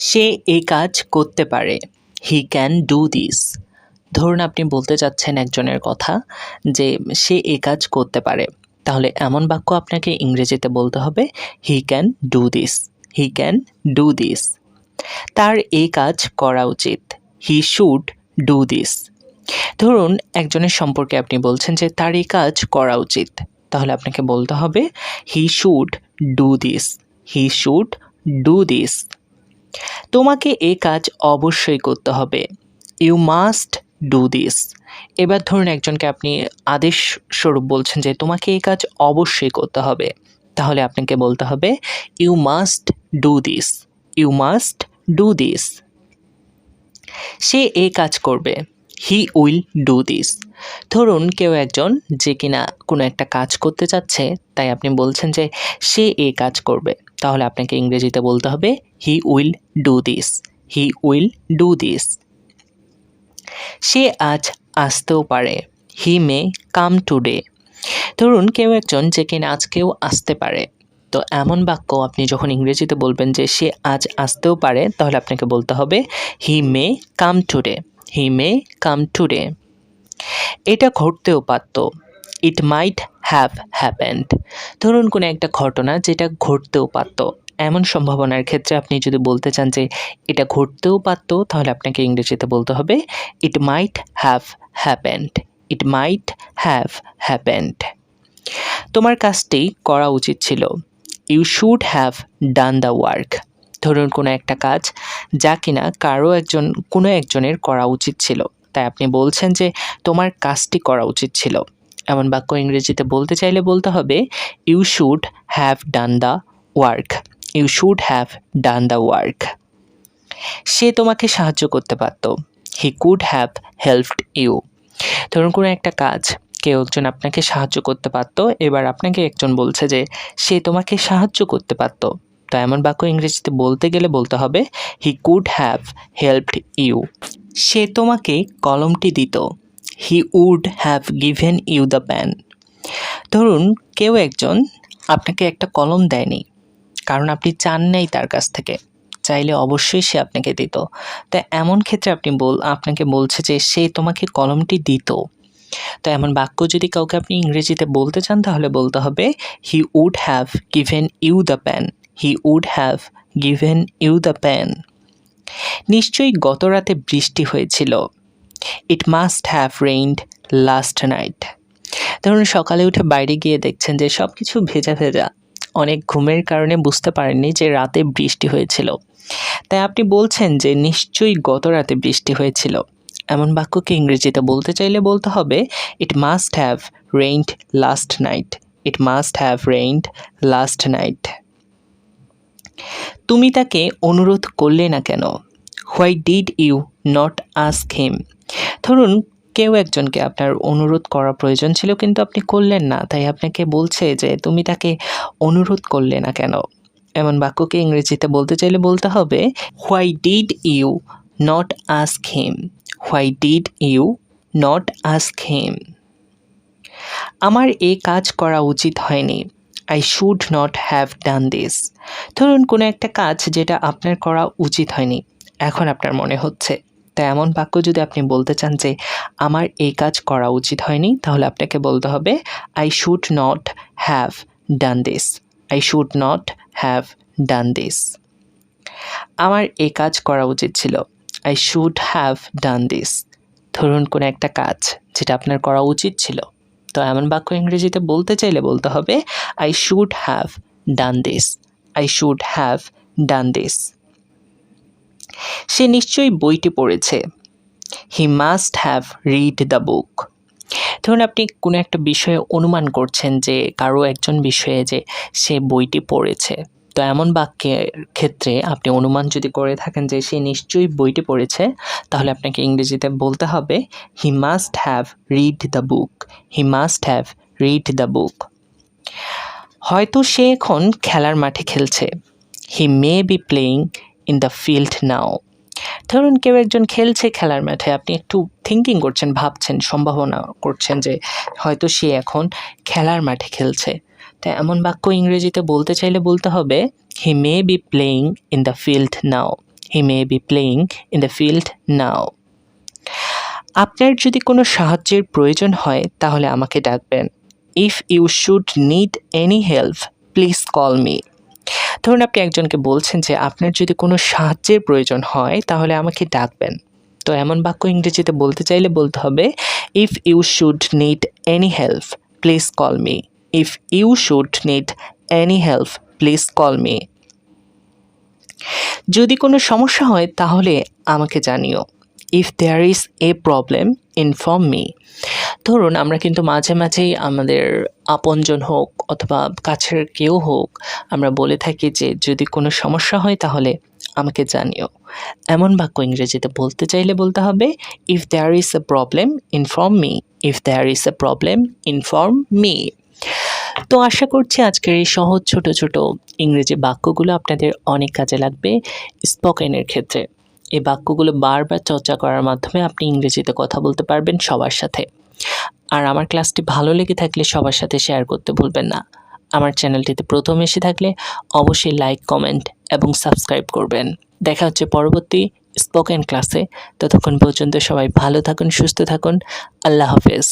সে এই কাজ করতে পারে, হি ক্যান ডু দিস। ধরুন আপনি বলতে চাচ্ছেন একজনের কথা যে সে এই কাজ করতে পারে, তাহলে এমন বাক্য আপনাকে ইংরেজিতে বলতে হবে he can do this, he can do this. তার এই কাজ করা উচিত, হি শুড ডু দিস। ধরুন একজনের সম্পর্কে আপনি বলছেন যে তার এই কাজ করা উচিত, তাহলে আপনাকে বলতে হবে he should do this, he should do this. তোমাকে এই কাজ অবশ্যই করতে হবে, ইউ মাস্ট ডু দিস। এবার ধরুন একজনকে আপনি আদেশ স্বরূপ বলছেন যে তোমাকে এই কাজ অবশ্যই করতে হবে, তাহলে আপনাকে বলতে হবে you must do this, you must do this. সে এই কাজ করবে, হি উইল ডু দিস। ধরুন কেউ একজন যে কিনা কোনো একটা কাজ করতে চাচ্ছে, তাই আপনি বলছেন যে সে এই কাজ করবে, তাহলে আপনাকে ইংরেজিতে বলতে হবে he will do this, he will do this. সে আজ আসতেও পারে, হি মে কাম টুডে। ধরুন কেউ একজন যে কিনা আজকেও আসতে পারে, তো এমন বাক্য আপনি যখন ইংরেজিতে বলবেন যে সে আজ আসতেও পারে, তাহলে আপনাকে বলতে হবে he May come today, he May come today. এটা ঘটতেও পারত, ইট মাইট হ্যাভ হ্যাপেন্ড। ধরুন কোনো একটা ঘটনা যেটা ঘটতেও পারত, এমন সম্ভাবনার ক্ষেত্রে আপনি যদি বলতে চান যে এটা ঘটতেও পারত, তাহলে আপনাকে ইংরেজিতে বলতে হবে it might have happened, it might have happened. তোমার কাজটি করা উচিত ছিল, you should have done the work. ধরুন কোনো একটা কাজ যা কিনা কোনো একজনের করা উচিত ছিল, তাই আপনি বলছেন যে তোমার কাজটি করা উচিত ছিল। এমন বাক্য ইংরেজিতে বলতে চাইলে বলতে হবে you should have done the work, you should have done the work. সে তোমাকে সাহায্য করতে পারত, he could have helped you. ধরুন কোনো একটা কাজ কেউ একজন আপনাকে সাহায্য করতে পারত, এবার আপনাকে একজন বলছে যে সে তোমাকে সাহায্য করতে পারত, তো এমন বাক্য ইংরেজিতে বলতে গেলে বলতে হবে he could have helped you. সে তোমাকে কলমটি দিত, he would have given you the pen. ধরুন কেউ একজন আপনাকে একটা কলম দেয়নি, কারণ আপনি চান নাই তার কাছ থেকে, চাইলে অবশ্যই সে আপনাকে দিত। তাই এমন ক্ষেত্রে আপনাকে বলছে যে সে তোমাকে কলমটি দিত, তো এমন বাক্য যদি কাউকে আপনি ইংরেজিতে বলতে চান, তাহলে বলতে হবে he would have given you the pen, he would have given you the pen. নিশ্চয়ই গত রাতে বৃষ্টি হয়েছিল, it must have rained last night. ধরুন সকালে উঠে বাইরে গিয়ে দেখছেন যে সব কিছু ভেজা ভেজা, অনেক ঘুমের কারণে বুঝতে পারেননি যে রাতে বৃষ্টি হয়েছিল, তাই আপনি বলছেন যে নিশ্চয়ই গত রাতে বৃষ্টি হয়েছিল। এমন বাক্যকে ইংরেজিতে বলতে চাইলে বলতে হবে it must have rained last night, it must have rained last night. তুমি তাকে অনুরোধ করলে না কেন, why did you not ask him. ধরুন কেউ একজনকে আপনার অনুরোধ করা প্রয়োজন ছিল কিন্তু আপনি করলেন না, তাই আপনাকে বলছে যে তুমি তাকে অনুরোধ করলে না কেন। এমন বাক্যকে ইংরেজিতে বলতে চাইলে বলতে হবে why did you not ask him, why did you not ask him. আমার এই কাজ করা উচিত হয়নি, I should not have done this. ধরুন কোনো একটা কাজ যেটা আপনার করা উচিত হয়নি, এখন আপনার মনে হচ্ছে, তাই এমন বাক্য যদি আপনি বলতে চান যে আমার এই কাজ করা উচিত হয়নি, তাহলে আপনাকে বলতে হবে I should not have done this, I should not have done this. আমার এই কাজ করা উচিত ছিল, I should have done this. ধরুন কোনো একটা কাজ যেটা আপনার করা উচিত ছিল, তো এমন বাক্য ইংরেজিতে বলতে চাইলে বলতে হবে I should have done this, I should have done this. সে নিশ্চয়ই বইটি পড়েছে, he must have read the book. ধরুন আপনি কোনো একটা বিষয়ে অনুমান করছেন যে কারো একজন বিষয়ে যে সে বইটি পড়েছে, তো এমন বাক্যের ক্ষেত্রে আপনি অনুমান যদি করে থাকেন যে সে নিশ্চয়ই বইটি পড়েছে, তাহলে আপনাকে ইংরেজিতে বলতে হবে he must have read the book, he must have read the book. হয়তো সে এখন খেলার মাঠে খেলছে, he may be playing in the field now. ধরুন কেউ একজন খেলছে খেলার মাঠে, আপনি একটু থিঙ্কিং করছেন, ভাবছেন, সম্ভাবনা করছেন যে হয়তো সে এখন খেলার মাঠে খেলছে, তাই এমন বাক্য ইংরেজিতে বলতে চাইলে বলতে হবে he may be playing in the field now, He may be playing in the field now. আপনার যদি কোনো সাহায্যের প্রয়োজন হয় তাহলে আমাকে ডাকবেন। If you should need any help, please call me. ধরুন আপনি একজনকে বলছেন যে আপনার যদি কোনো সাহায্যের প্রয়োজন হয় তাহলে আমাকে ডাকবেন। তো এমন বাক্য ইংরেজিতে বলতে চাইলে বলতে হবে if you should need any help, please call me. If you should need any help, please call me. যদি কোনো সমস্যা হয় তাহলে আমাকে জানিও। If there is a problem, inform me. ধরুন আমরা কিন্তু মাঝে মাঝেই আমাদের আপনজন হোক অথবা কাছের কেউ হোক আমরা বলে থাকি যে যদি কোনো সমস্যা হয় তাহলে আমাকে জানিও। এমন বাক্য ইংরেজিতে বলতে চাইলে বলতে হবে if there is a problem, inform me. If there is a problem, inform me. তো আশা করছি আজকের এই সহজ ছোট ছোট ইংরেজি বাক্যগুলো আপনাদের অনেক কাজে লাগবে স্পোকেনের ক্ষেত্রে। এই বাক্যগুলো বারবার চর্চা করার মাধ্যমে আপনি ইংরেজিতে কথা বলতে পারবেন সবার সাথে। আর আমার ক্লাসটি ভালো লেগে থাকলে সবার সাথে শেয়ার করতে ভুলবেন না। আমার চ্যানেলটিতে প্রথম এসে থাকলে অবশ্যই লাইক, কমেন্ট এবং সাবস্ক্রাইব করবেন। দেখা হচ্ছে পরবর্তী স্পোকেন ক্লাসে। ততক্ষণ পর্যন্ত সবাই ভালো থাকুন, সুস্থ থাকুন। আল্লাহ হাফেজ।